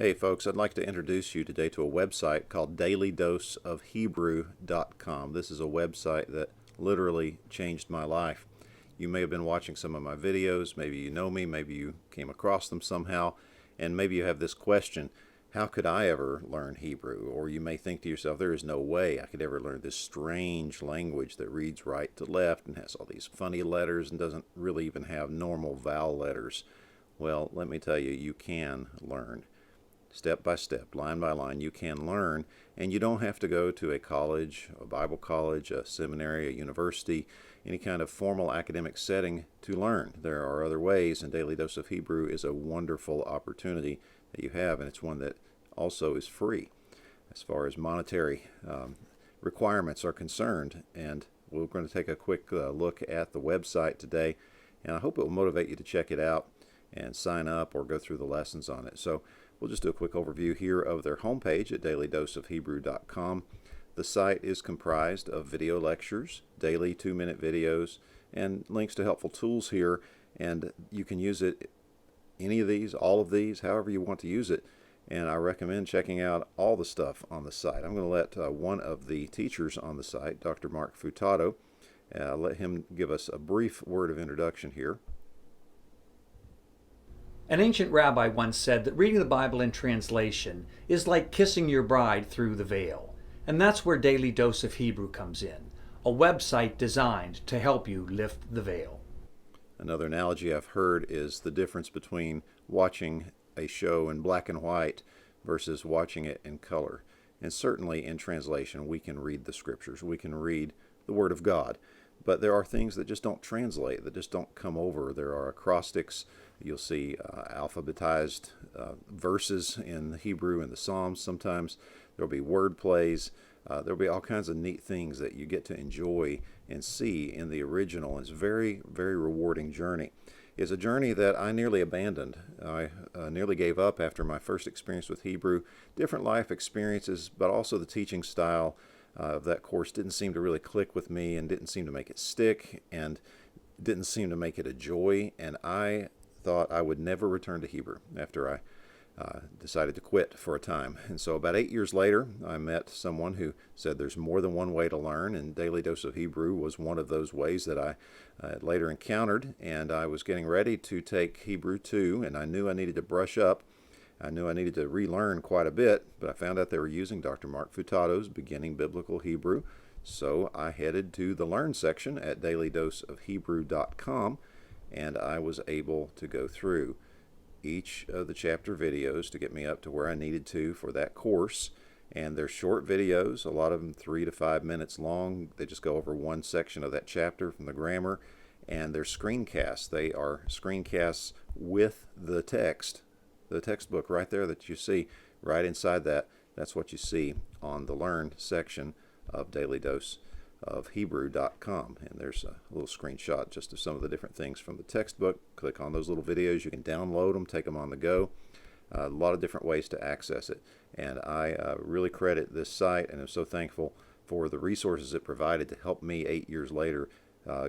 Hey folks, I'd like to introduce you today to a website called dailydoseofhebrew.com. This is a website that literally changed my life. You may have been watching some of my videos, maybe you know me, maybe you came across them somehow, and maybe you have this question: how could I ever learn Hebrew? Or you may think to yourself, there is no way I could ever learn this strange language that reads right to left and has all these funny letters and doesn't really even have normal vowel letters. Well, let me tell you, you can learn. Step by step, line by line, you can learn, and you don't have to go to a college, a Bible college, a seminary, a university, any kind of formal academic setting to learn. There are other ways, and Daily Dose of Hebrew is a wonderful opportunity that you have, and it's one that also is free as far as monetary requirements are concerned. And we're going to take a quick look at the website today, and I hope it will motivate you to check it out and sign up or go through the lessons on it. So we'll just do a quick overview here of their homepage at dailydoseofhebrew.com. The site is comprised of video lectures, daily 2-minute videos, and links to helpful tools here. And you can use it, any of these, all of these, however you want to use it. And I recommend checking out all the stuff on the site. I'm going to let one of the teachers on the site, Dr. Mark Futato, let him give us a brief word of introduction here. An ancient rabbi once said that reading the Bible in translation is like kissing your bride through the veil. And that's where Daily Dose of Hebrew comes in, a website designed to help you lift the veil. Another analogy I've heard is the difference between watching a show in black and white versus watching it in color. And certainly in translation, we can read the scriptures, we can read the Word of God. But there are things that just don't translate, that just don't come over. There are acrostics. You'll see alphabetized verses in the Hebrew and the Psalms. Sometimes there'll be word plays. There'll be all kinds of neat things that you get to enjoy and see in the original. It's a very, very rewarding journey. It's a journey that I nearly abandoned. I nearly gave up after my first experience with Hebrew. Different life experiences, but also the teaching style of that course didn't seem to really click with me and didn't seem to make it stick and didn't seem to make it a joy. And I thought I would never return to Hebrew after I decided to quit for a time. And so about 8 years later, I met someone who said there's more than one way to learn, and Daily Dose of Hebrew was one of those ways that I later encountered. And I was getting ready to take Hebrew 2, and I knew I needed to brush up. I knew I needed to relearn quite a bit, but I found out they were using Dr. Mark Futato's Beginning Biblical Hebrew. So I headed to the Learn section at dailydoseofhebrew.com, and I was able to go through each of the chapter videos to get me up to where I needed to for that course. And they're short videos, a lot of them 3 to 5 minutes long. They just go over one section of that chapter from the grammar, and they're screencasts. They are screencasts with the text. The textbook right there that you see right inside that, that's what you see on the Learn section of dailydoseofhebrew.com. And there's a little screenshot just of some of the different things from the textbook. Click on those little videos. You can download them, take them on the go. A lot of different ways to access it. And I really credit this site, and I'm so thankful for the resources it provided to help me 8 years later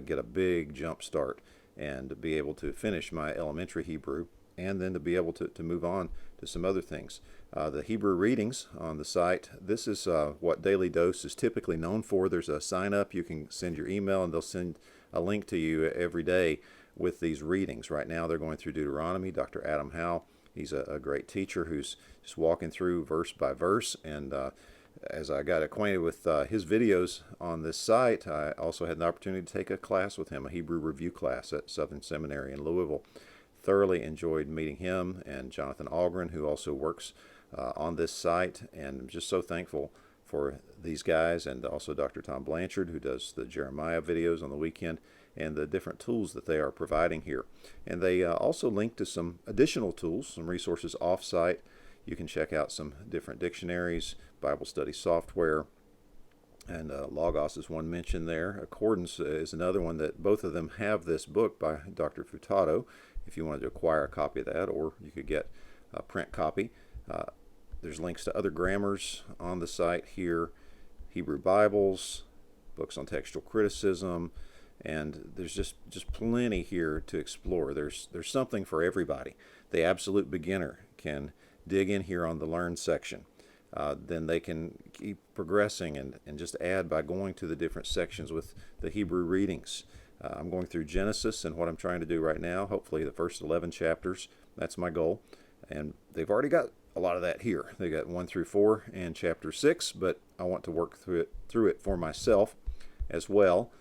get a big jump start and be able to finish my elementary Hebrew, and then to be able to move on to some other things. The Hebrew readings on the site, this is what Daily Dose is typically known for. There's a sign up. You can send your email, and they'll send a link to you every day with these readings. Right now they're going through Deuteronomy. Dr. Adam Howe, he's a great teacher who's just walking through verse by verse. And as I got acquainted with his videos on this site, I also had an opportunity to take a class with him, a Hebrew review class at Southern Seminary in Louisville. Thoroughly enjoyed meeting him and Jonathan Algren, who also works on this site, and I'm just so thankful for these guys, and also Dr. Tom Blanchard, who does the Jeremiah videos on the weekend, and the different tools that they are providing here. And they also link to some additional tools, some resources off-site. You can check out some different dictionaries, Bible study software, and Logos is one mentioned there. Accordance is another one that both of them have this book by Dr. Futato, if you wanted to acquire a copy of that, or you could get a print copy. There's links to other grammars on the site here, Hebrew Bibles, books on textual criticism, and there's just plenty here to explore. There's something for everybody. The absolute beginner can dig in here on the Learn section. Then they can keep progressing and just add by going to the different sections with the Hebrew readings. I'm going through Genesis, and what I'm trying to do right now, hopefully the first 11 chapters, that's my goal. And they've already got a lot of that here. They got 1 through 4 and chapter 6, but I want to work through it for myself as well.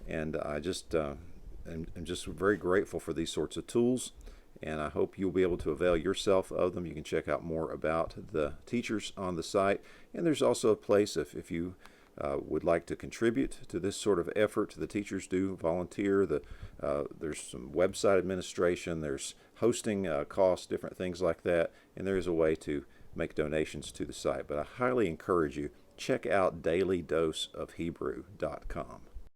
And I just am just very grateful for these sorts of tools, and I hope you'll be able to avail yourself of them. You can check out more about the teachers on the site, and there's also a place if you would like to contribute to this sort of effort. The teachers do volunteer. There's some website administration, there's hosting costs, different things like that, and there is a way to make donations to the site. But I highly encourage you, check out dailydoseofhebrew.com.